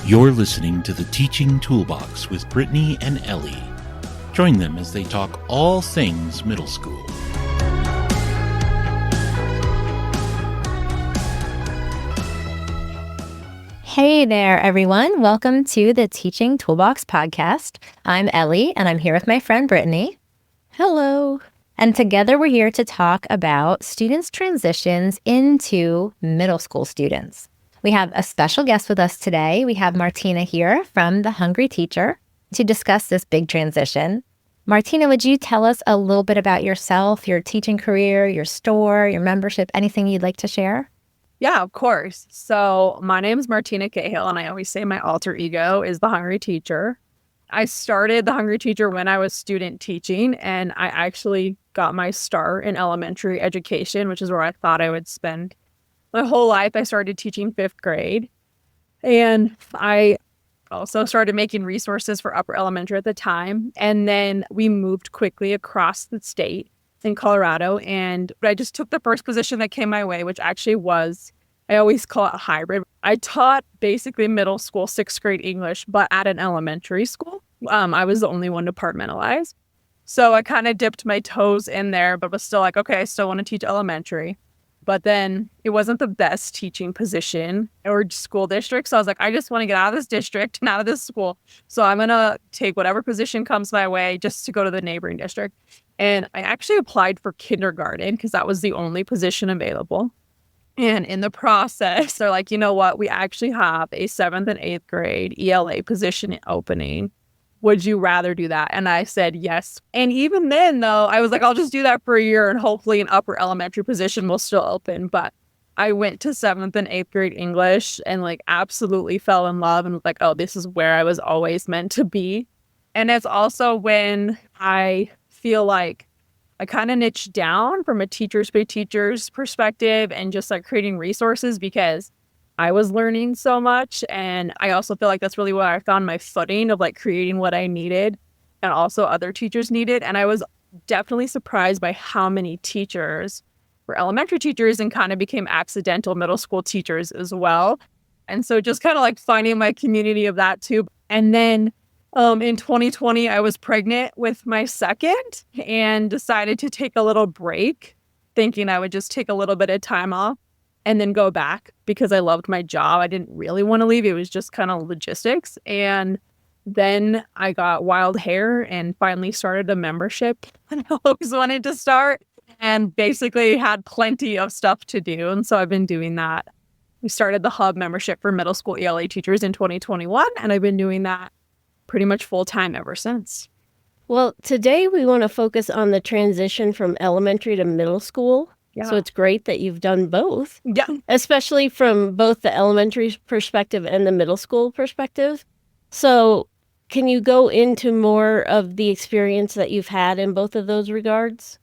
You're listening to the Teaching Toolbox with Brittany and Ellie. Join them as they talk all things middle school. Hey there, everyone. Welcome to the Teaching Toolbox Podcast. I'm Ellie, and I'm here with my friend Brittany. Hello. And together we're here to talk about students' transitions into middle school students. We have a special guest with us today. We have Martina here from The Hungry Teacher to discuss this big transition. Martina, would you tell us a little bit about yourself, your teaching career, your store, your membership, anything you'd like to share? Yeah, of course. So my name is Martina Cahill, and I always say my alter ego is The Hungry Teacher. I started The Hungry Teacher when I was student teaching, and I actually got my start in elementary education, which is where I thought I would spend my whole life. I started teaching 5th grade, and I also started making resources for upper elementary at the time. And then we moved quickly across the state in Colorado, and I just took the first position that came my way, which actually was, I always call it a hybrid. I taught basically middle school 6th grade English, but at an elementary school. I was the only one departmentalized. So I kind of dipped my toes in there, but was still like, okay, I still want to teach elementary. But then it wasn't the best teaching position or school district. So I was like, I just want to get out of this district and out of this school. So I'm going to take whatever position comes my way just to go to the neighboring district. And I actually applied for kindergarten because that was the only position available. And in the process, they're like, you know what? We actually have a 7th and 8th grade ELA position opening. Would you rather do that? And I said yes. And even then, though, I was like, I'll just do that for a year and hopefully an upper elementary position will still open. But I went to 7th and 8th grade English and like absolutely fell in love and was like, oh, this is where I was always meant to be. And it's also when I feel like I kind of niched down from a teachers by teachers perspective and just like creating resources because I was learning so much. And I also feel like that's really where I found my footing of like creating what I needed and also other teachers needed. And I was definitely surprised by how many teachers were elementary teachers and kind of became accidental middle school teachers as well. And so just kind of like finding my community of that too. And then in 2020, I was pregnant with my second and decided to take a little break, thinking I would just take a little bit of time off and then go back because I loved my job. I didn't really want to leave. It was just kind of logistics. And then I got wild hair and finally started a membership and I always wanted to start and basically had plenty of stuff to do. And so I've been doing that. We started the Hub membership for middle school ELA teachers in 2021, and I've been doing that pretty much full time ever since. Well, today we want to focus on the transition from elementary to middle school. Yeah. So it's great that you've done both. Yeah. Especially from both the elementary perspective and the middle school perspective. So can you go into more of the experience that you've had in both of those regards?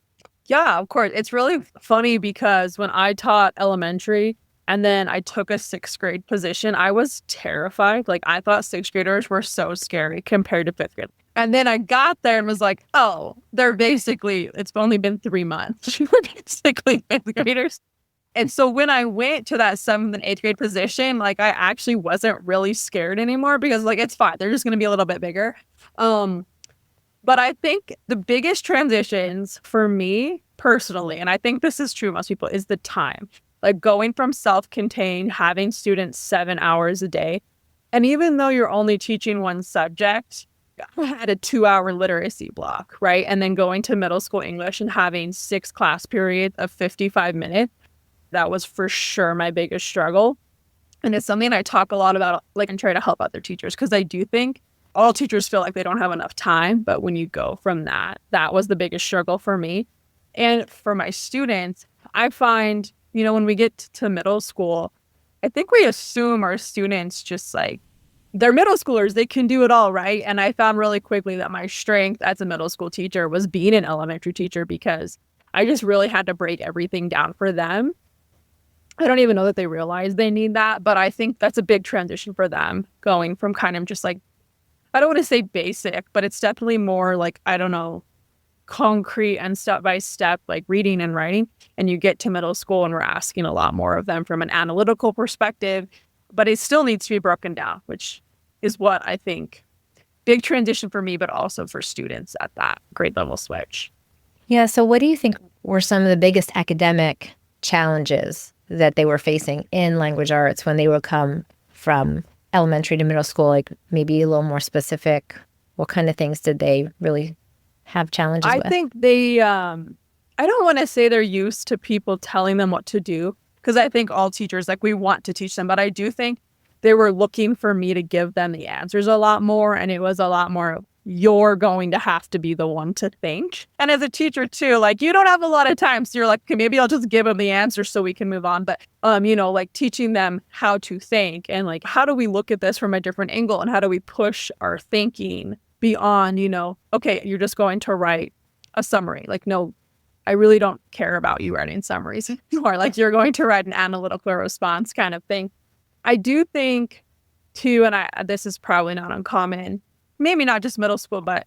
Yeah, of course. It's really funny because when I taught elementary and then I took a 6th grade position, I was terrified. Like I thought 6th graders were so scary compared to 5th grade. And then I got there and was like, oh, they're basically, it's only been 3 months. We're basically 5th graders. And so when I went to that 7th and 8th grade position, like I actually wasn't really scared anymore because like, it's fine. They're just going to be a little bit bigger. But I think the biggest transitions for me personally, and I think this is true most people, is the time. Like going from self-contained, having students 7 hours a day. And even though you're only teaching one subject, I had a 2-hour literacy block, right? And then going to middle school English and having 6 class periods of 55 minutes. That was for sure my biggest struggle. And it's something I talk a lot about, like, and try to help other teachers because I do think all teachers feel like they don't have enough time. But when you go from that, that was the biggest struggle for me. And for my students, I find, you know, when we get to middle school, I think we assume our students just like, they're middle schoolers, they can do it all, right? And I found really quickly that my strength as a middle school teacher was being an elementary teacher because I just really had to break everything down for them. I don't even know that they realize they need that, but I think that's a big transition for them, going from kind of just like, I don't want to say basic, but it's definitely more like, I don't know, concrete and step by step, like reading and writing. And you get to middle school and we're asking a lot more of them from an analytical perspective, but it still needs to be broken down, which is what I think big transition for me, but also for students at that grade level switch. Yeah. So what do you think were some of the biggest academic challenges that they were facing in language arts when they would come from elementary to middle school? Like maybe a little more specific. What kind of things did they really have challenges with? I think they, I don't want to say they're used to people telling them what to do, because I think all teachers, like, we want to teach them, but I do think they were looking for me to give them the answers a lot more. And it was a lot more, you're going to have to be the one to think. And as a teacher too, like, you don't have a lot of time. So you're like, okay, maybe I'll just give them the answer so we can move on. But, like teaching them how to think and like, how do we look at this from a different angle? And how do we push our thinking beyond, okay, you're just going to write a summary. Like, no, I really don't care about you writing summaries anymore. Like, you're going to write an analytical response kind of thing. I do think too, and this is probably not uncommon, maybe not just middle school, but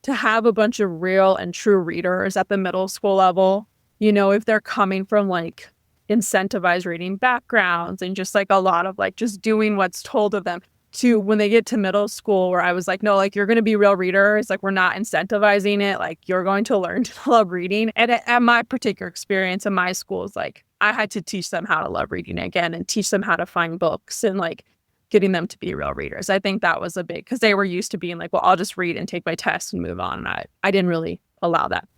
to have a bunch of real and true readers at the middle school level, if they're coming from like incentivized reading backgrounds and just like a lot of like just doing what's told of them, to when they get to middle school, where I was like, no, like, you're going to be real readers. Like, we're not incentivizing it. Like, you're going to learn to love reading. And at my particular experience in my school is like, I had to teach them how to love reading again and teach them how to find books and like getting them to be real readers. I think that was a big, because they were used to being like, well, I'll just read and take my test and move on. And I didn't really allow that.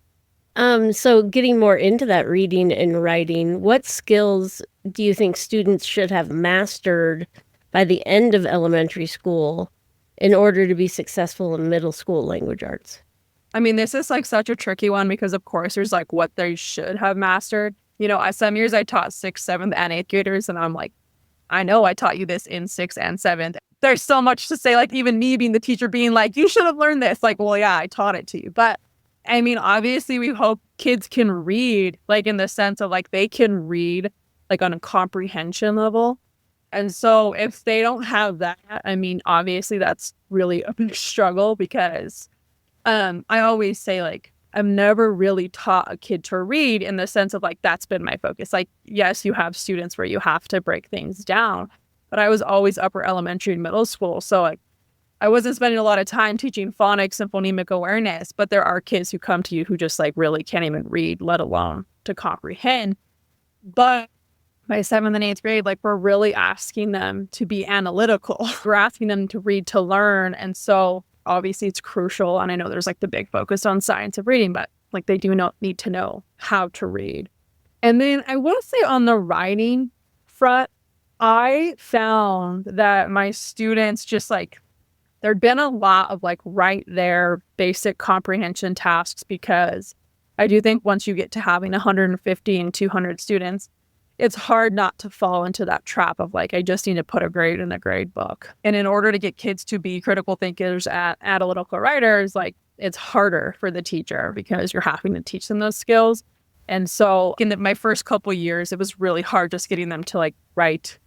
So getting more into that reading and writing, what skills do you think students should have mastered by the end of elementary school in order to be successful in middle school language arts? I mean, this is like such a tricky one because, of course, there's like what they should have mastered. Some years I taught 6th, 7th, and 8th graders, and I'm like, I know I taught you this in 6th and 7th. There's so much to say, like even me being the teacher being like, you should have learned this. Like, well, yeah, I taught it to you. But I mean, obviously, we hope kids can read, like in the sense of like they can read like on a comprehension level. And so if they don't have that, I mean, obviously that's really a big struggle because I always say, like, I've never really taught a kid to read in the sense of like, that's been my focus. Like, yes, you have students where you have to break things down, but I was always upper elementary and middle school. So like, I wasn't spending a lot of time teaching phonics and phonemic awareness, but there are kids who come to you who just like really can't even read, let alone to comprehend. But by 7th and 8th grade, like, we're really asking them to be analytical. We're asking them to read to learn. And so obviously it's crucial. And I know there's like the big focus on science of reading, but like they do need to know how to read. And then I will say on the writing front, I found that my students just like, there'd been a lot of like right there basic comprehension tasks, because I do think once you get to having 150 and 200 students, it's hard not to fall into that trap of like, I just need to put a grade in the grade book. And in order to get kids to be critical thinkers and analytical writers, like, it's harder for the teacher because you're having to teach them those skills. And so in my first couple of years, it was really hard just getting them to like write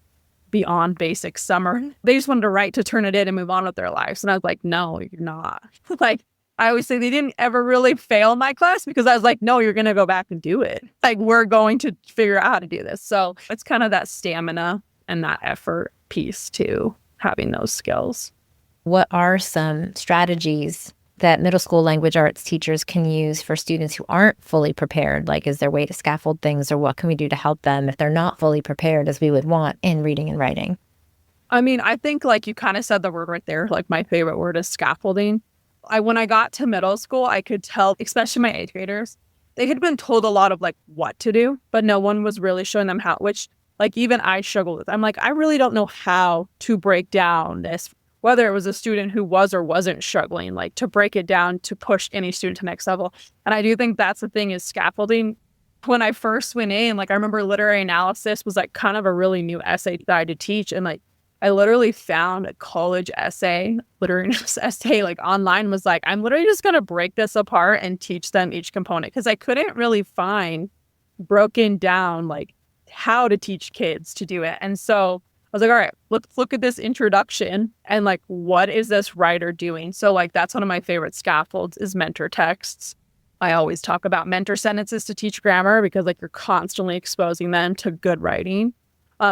beyond basic summary. They just wanted to write to turn it in and move on with their lives. And I was like, no, you're not. Like, I always say they didn't ever really fail my class because I was like, no, you're going to go back and do it. Like, we're going to figure out how to do this. So it's kind of that stamina and that effort piece to having those skills. What are some strategies that middle school language arts teachers can use for students who aren't fully prepared? Like, is there a way to scaffold things, or what can we do to help them if they're not fully prepared as we would want in reading and writing? I mean, I think like you kind of said the word right there. Like, my favorite word is scaffolding. When I got to middle school, I could tell, especially my 8th graders, they had been told a lot of like what to do, but no one was really showing them how, which like even I struggled with. I'm like, I really don't know how to break down this, whether it was a student who was or wasn't struggling, like to break it down to push any student to next level. And I do think that's the thing is scaffolding. When I first went in, like, I remember literary analysis was like kind of a really new essay that I had to teach. And like, I literally found a college essay, literary essay, like online, was like, I'm literally just going to break this apart and teach them each component. Because I couldn't really find broken down, like, how to teach kids to do it. And so I was like, all right, let's look at this introduction and like, what is this writer doing? So like, that's one of my favorite scaffolds is mentor texts. I always talk about mentor sentences to teach grammar because like you're constantly exposing them to good writing.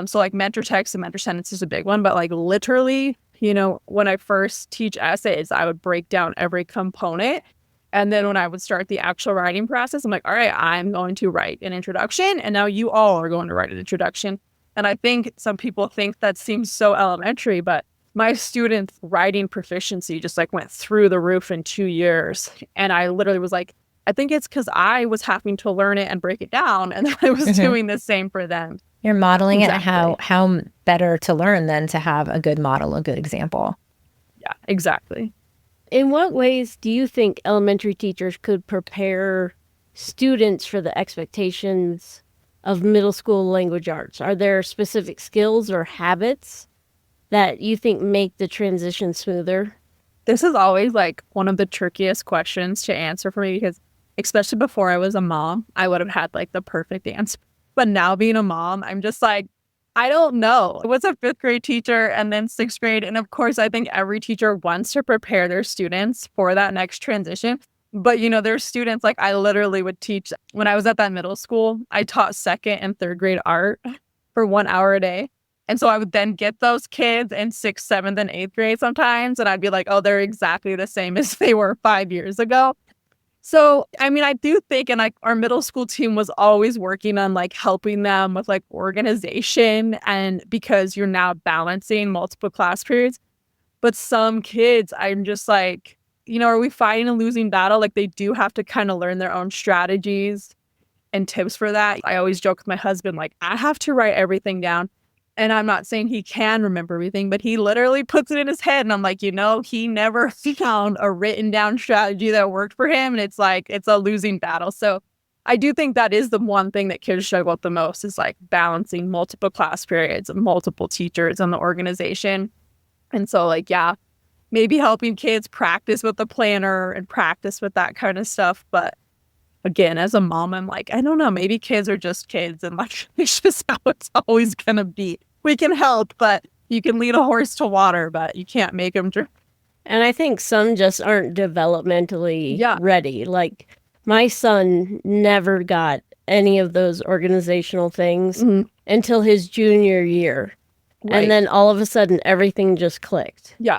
So like mentor text and mentor sentence is a big one, but like literally when I first teach essays, I would break down every component. And then when I would start the actual writing process, I'm like, all right, I'm going to write an introduction. And now you all are going to write an introduction. And I think some people think that seems so elementary, but my students' writing proficiency just like went through the roof in 2 years. And I literally was like, I think it's because I was having to learn it and break it down. And I was doing the same for them. You're modeling Exactly. it how better to learn than to have a good model, a good example. Yeah, exactly. In what ways do you think elementary teachers could prepare students for the expectations of middle school language arts? Are there specific skills or habits that you think make the transition smoother? This is always like one of the trickiest questions to answer for me because especially before I was a mom, I would have had like the perfect answer. But now being a mom, I'm just like, I don't know. I was a 5th grade teacher and then 6th grade. And of course, I think every teacher wants to prepare their students for that next transition. But, there's students like I literally would teach when I was at that middle school. I taught 2nd and 3rd grade art for 1 hour a day. And so I would then get those kids in 6th, 7th, and 8th grade sometimes. And I'd be like, oh, they're exactly the same as they were 5 years ago. So, I mean, I do think, and our middle school team was always working on like helping them with like organization, and because you're now balancing multiple class periods. But some kids, I'm just like, are we fighting a losing battle? Like they do have to kind of learn their own strategies and tips for that. I always joke with my husband, like I have to write everything down. And I'm not saying he can remember everything, but he literally puts it in his head. And I'm like, he never found a written down strategy that worked for him. And it's like, it's a losing battle. So I do think that is the one thing that kids struggle with the most is like balancing multiple class periods and multiple teachers and the organization. And so like, yeah, maybe helping kids practice with the planner and practice with that kind of stuff. But again, as a mom, I'm like, I don't know, maybe kids are just kids and like, it's just how it's always going to be. We can help, but you can lead a horse to water, but you can't make them drink. And I think some just aren't developmentally ready. Like my son never got any of those organizational things until his junior year. Right. And then all of a sudden, everything just clicked. Yeah.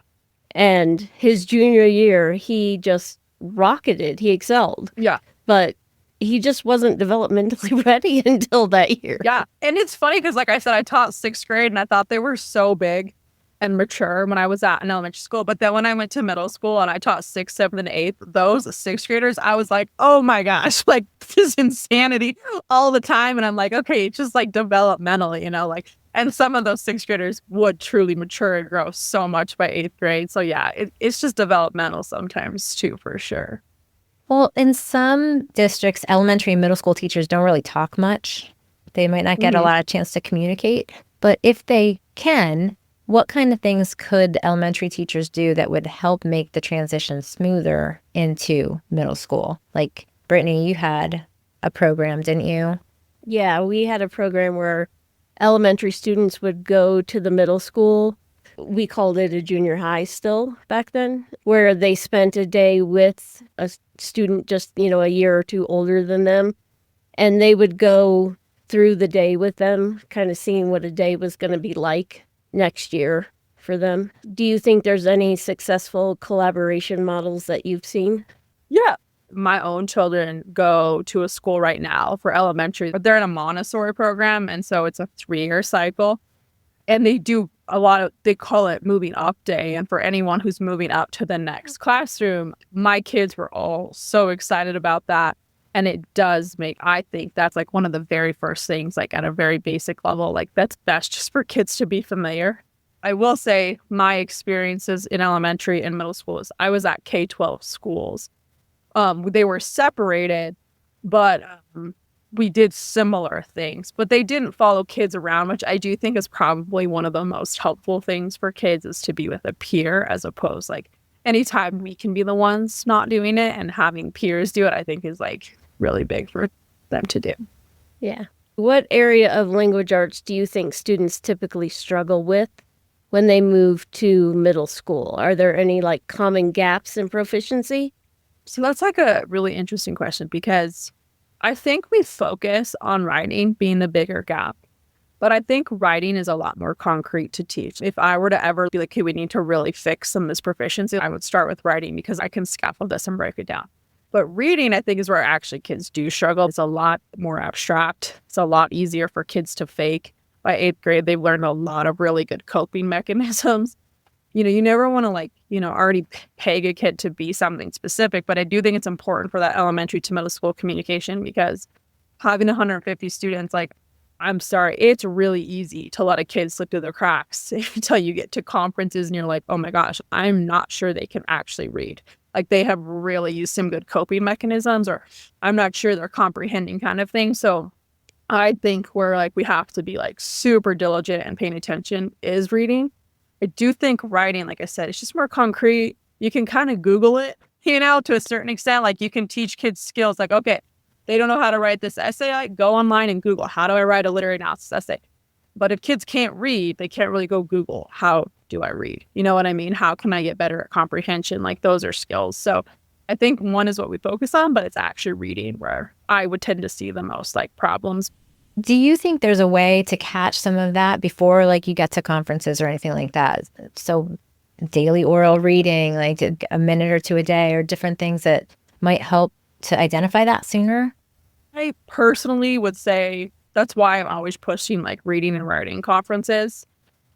And his junior year, he just rocketed. He excelled. Yeah. But he just wasn't developmentally ready until that year. Yeah. And it's funny because, like I said, I taught 6th grade and I thought they were so big and mature when I was at an elementary school. But then when I went to middle school and I taught 6th, 7th, and 8th, those 6th graders, I was like, oh my gosh, like this is insanity all the time. And I'm like, okay, it's just like developmentally, like, and some of those 6th graders would truly mature and grow so much by 8th grade. So yeah, it's just developmental sometimes too, for sure. Well, in some districts, elementary and middle school teachers don't really talk much. They might not get a lot of chance to communicate. But if they can, what kind of things could elementary teachers do that would help make the transition smoother into middle school? Like, Brittany, you had a program, didn't you? Yeah, we had a program where elementary students would go to the middle school. We called it a junior high still back then, where they spent a day with a student just, a year or two older than them. And they would go through the day with them, kind of seeing what a day was going to be like next year for them. Do you think there's any successful collaboration models that you've seen? Yeah. My own children go to a school right now for elementary. They're in a Montessori program, and so it's a 3-year cycle. And they do they call it moving up day. And for anyone who's moving up to the next classroom, my kids were all so excited about that. And it does I think that's like one of the very first things, like at a very basic level, like that's best just for kids to be familiar. I will say my experiences in elementary and middle school is I was at K-12 schools. They were separated, but we did similar things, but they didn't follow kids around, which I do think is probably one of the most helpful things for kids is to be with a peer as opposed like anytime we can be the ones not doing it and having peers do it, I think is like really big for them to do. Yeah. What area of language arts do you think students typically struggle with when they move to middle school? Are there any like common gaps in proficiency? So that's like a really interesting question because I think we focus on writing being the bigger gap. But I think writing is a lot more concrete to teach. If I were to ever be like, okay, we need to really fix some of this proficiency, I would start with writing because I can scaffold this and break it down. But reading, I think, is where actually kids do struggle. It's a lot more abstract. It's a lot easier for kids to fake. By 8th grade, they've learned a lot of really good coping mechanisms. You never want to already peg a kid to be something specific. But I do think it's important for that elementary to middle school communication, because having 150 students, I'm sorry, it's really easy to let a kid slip through the cracks until you get to conferences and you're like, oh my gosh, I'm not sure they can actually read. They have really used some good coping mechanisms, or I'm not sure they're comprehending kind of thing. So I think where we have to be super diligent and paying attention is reading. I do think writing, like I said, it's just more concrete. You can kind of Google it, to a certain extent. You can teach kids skills okay, they don't know how to write this essay. Go online and Google, how do I write a literary analysis essay? But if kids can't read, they can't really go Google, how do I read? You know what I mean? How can I get better at comprehension? Those are skills. So I think one is what we focus on, but it's actually reading where I would tend to see the most problems. Do you think there's a way to catch some of that before you get to conferences or anything like that? So daily oral reading, a minute or two a day, or different things that might help to identify that sooner? I personally would say that's why I'm always pushing reading and writing conferences.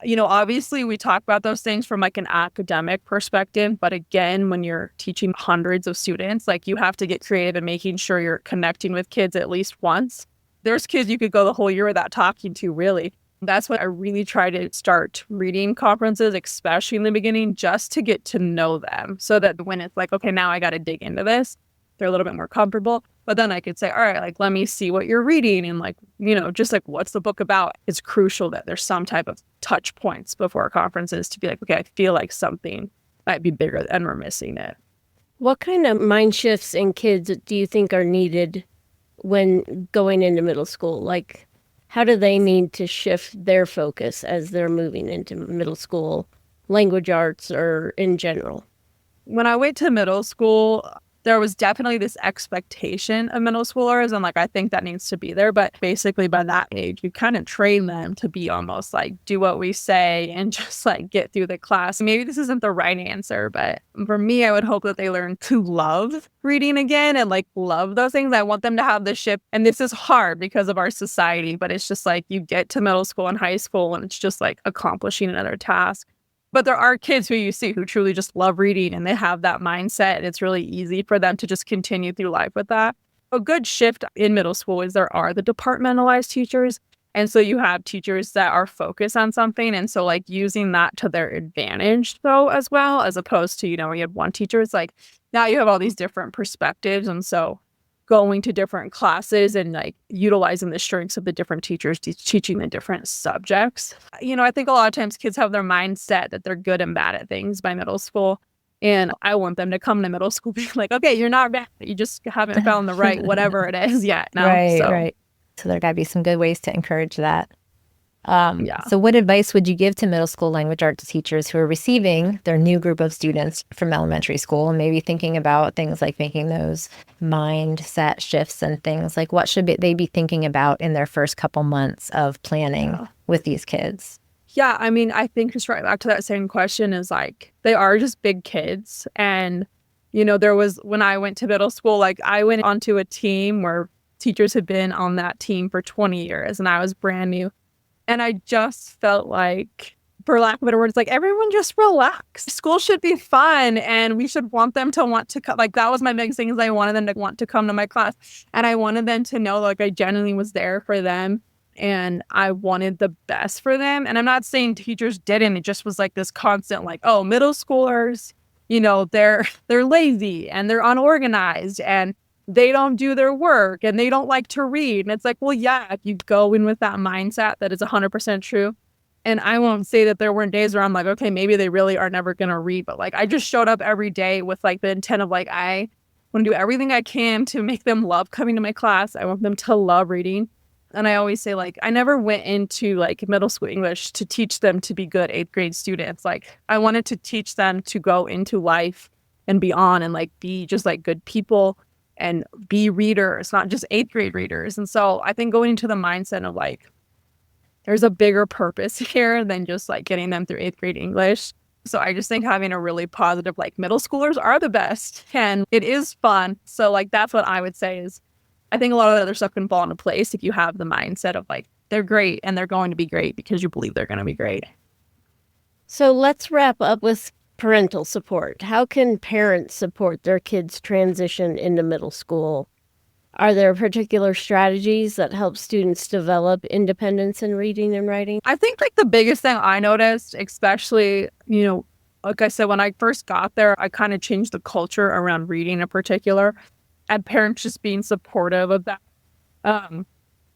Obviously we talk about those things from an academic perspective, but again, when you're teaching hundreds of students, you have to get creative in making sure you're connecting with kids at least once. There's kids you could go the whole year without talking to, really. That's what I really try to start reading conferences, especially in the beginning, just to get to know them, so that when it's okay, now I got to dig into this, they're a little bit more comfortable. But then I could say, all right, let me see what you're reading. And just what's the book about? It's crucial that there's some type of touch points before conferences to be okay, I feel like something might be bigger and we're missing it. What kind of mind shifts in kids do you think are needed when going into middle school? How do they need to shift their focus as they're moving into middle school, language arts, or in general? When I went to middle school, there was definitely this expectation of middle schoolers, and I think that needs to be there. But basically by that age, you kind of train them to be almost do what we say and just get through the class. Maybe this isn't the right answer, but for me, I would hope that they learn to love reading again and love those things. I want them to have this shift. And this is hard because of our society, but it's just you get to middle school and high school and it's just accomplishing another task. But there are kids who you see who truly just love reading and they have that mindset, and it's really easy for them to just continue through life with that. A good shift in middle school is there are the departmentalized teachers. And so you have teachers that are focused on something. And so using that to their advantage though, as well, as opposed to, you had one teacher, it's now you have all these different perspectives. And so going to different classes and utilizing the strengths of the different teachers teaching the different subjects. I think a lot of times kids have their mindset that they're good and bad at things by middle school. And I want them to come to middle school being okay, you're not bad. You just haven't found the right whatever it is yet. No? Right. So there got to be some good ways to encourage that. Yeah. So what advice would you give to middle school language arts teachers who are receiving their new group of students from elementary school and maybe thinking about things like making those mindset shifts and things what should they be thinking about in their first couple months of planning with these kids? Yeah, I mean, I think just right back to that same question is they are just big kids. And, there was, when I went to middle school, I went onto a team where teachers had been on that team for 20 years and I was brand new. And I just felt for lack of better words, everyone just relax. School should be fun and we should want them to want to come. That was my biggest thing, is I wanted them to want to come to my class. And I wanted them to know I genuinely was there for them and I wanted the best for them. And I'm not saying teachers didn't. It just was this constant oh, middle schoolers, they're lazy and they're unorganized and they don't do their work and they don't like to read. And it's well, yeah, if you go in with that mindset, that is 100% true. And I won't say that there weren't days where I'm okay, maybe they really are never going to read. But I just showed up every day with the intent of I want to do everything I can to make them love coming to my class. I want them to love reading. And I always say I never went into middle school English to teach them to be good 8th grade students. I wanted to teach them to go into life and beyond and be just good people and be readers, not just 8th grade readers. And so I think going into the mindset of there's a bigger purpose here than just like getting them through 8th grade English. So I just think having a really positive, like middle schoolers are the best and it is fun. So like that's what I would say is I think a lot of the other stuff can fall into place if you have the mindset of like they're great and they're going to be great because you believe they're going to be great. So let's wrap up with parental support. How can parents support their kids' transition into middle school? Are there particular strategies that help students develop independence in reading and writing? I think like the biggest thing I noticed, especially, like I said, when I first got there, I kind of changed the culture around reading in particular and parents just being supportive of that.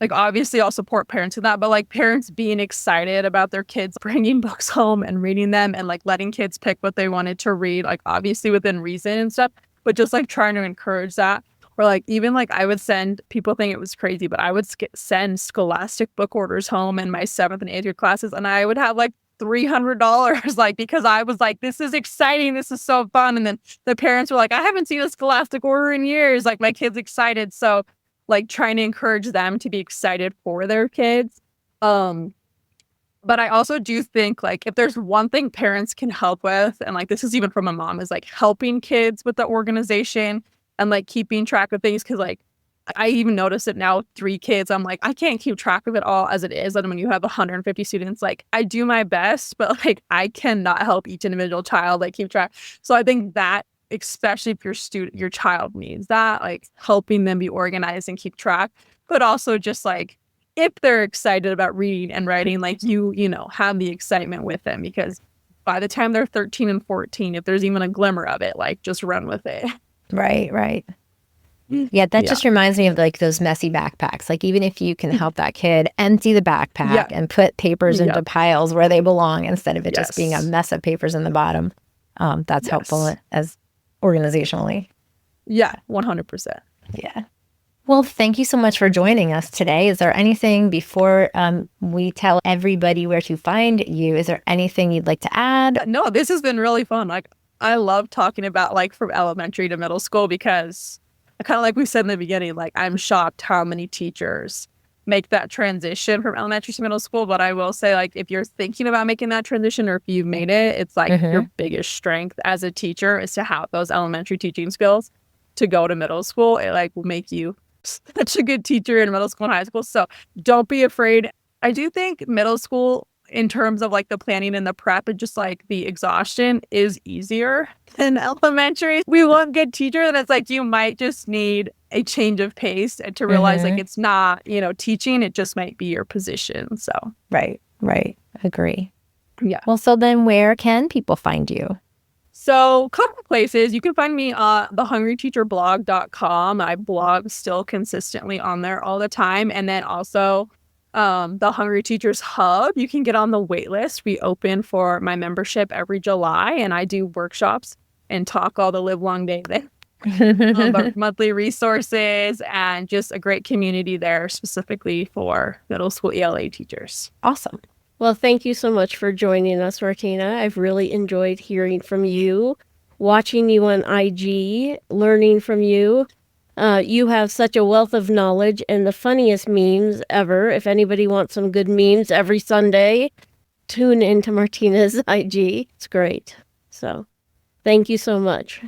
Like obviously I'll support parents in that, but like parents being excited about their kids bringing books home and reading them and like letting kids pick what they wanted to read, like obviously within reason and stuff, but just like trying to encourage that. Or like even like I would send, people think it was crazy, but I would send scholastic book orders home in my 7th and 8th grade classes. And I would have like $300 like because I was like, this is exciting. This is so fun. And then the parents were like, I haven't seen a scholastic order in years. Like my kid's excited. So like trying to encourage them to be excited for their kids. But I also do think like if there's one thing parents can help with, and like this is even from a mom, is like helping kids with the organization and like keeping track of things. Cause like I even notice it now with 3 kids. I'm like, I can't keep track of it all as it is. And when you have 150 students, like I do my best, but like I cannot help each individual child like keep track. So I think that especially if your child needs that, like helping them be organized and keep track, but also just like if they're excited about reading and writing, like you have the excitement with them, because by the time they're 13 and 14, if there's even a glimmer of it, like just run with it. Right. Yeah, that just reminds me of like those messy backpacks. Like even if you can help that kid empty the backpack and put papers into piles where they belong instead of it just being a mess of papers in the bottom, that's helpful as organizationally. Yeah, 100%. Yeah. Well, thank you so much for joining us today. Is there anything before we tell everybody where to find you? Is there anything you'd like to add? No, this has been really fun. Like I love talking about like from elementary to middle school because kind of like we said in the beginning, like I'm shocked how many teachers make that transition from elementary to middle school. But I will say, like, if you're thinking about making that transition or if you've made it, it's like your biggest strength as a teacher is to have those elementary teaching skills to go to middle school. It like will make you such a good teacher in middle school and high school. So don't be afraid. I do think middle school, in terms of like the planning and the prep and just like the exhaustion, is easier than elementary. We want good teacher, and it's like you might just need a change of pace and to realize like it's not, teaching, it just might be your position. So Right. Agree. Yeah. Well, so then where can people find you? So a couple places. You can find me on thehungryteacherblog.com. I blog still consistently on there all the time. And then also the Hungry Teachers Hub, you can get on the wait list. We open for my membership every July, and I do workshops and talk all the live long day there. About monthly resources and just a great community there specifically for middle school ELA teachers. Awesome. Well, thank you so much for joining us, Martina. I've really enjoyed hearing from you, watching you on IG, learning from you. You have such a wealth of knowledge and the funniest memes ever. If anybody wants some good memes every Sunday, tune into Martina's IG. It's great. So thank you so much.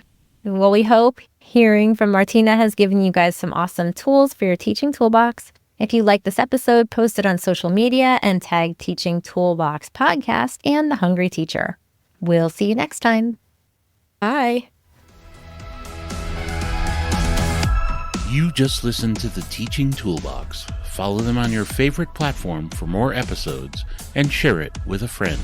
Well, we hope hearing from Martina has given you guys some awesome tools for your teaching toolbox. If you like this episode, post it on social media and tag Teaching Toolbox Podcast and The Hungry Teacher. We'll see you next time. Bye. You just listened to the Teaching Toolbox. Follow them on your favorite platform for more episodes and share it with a friend.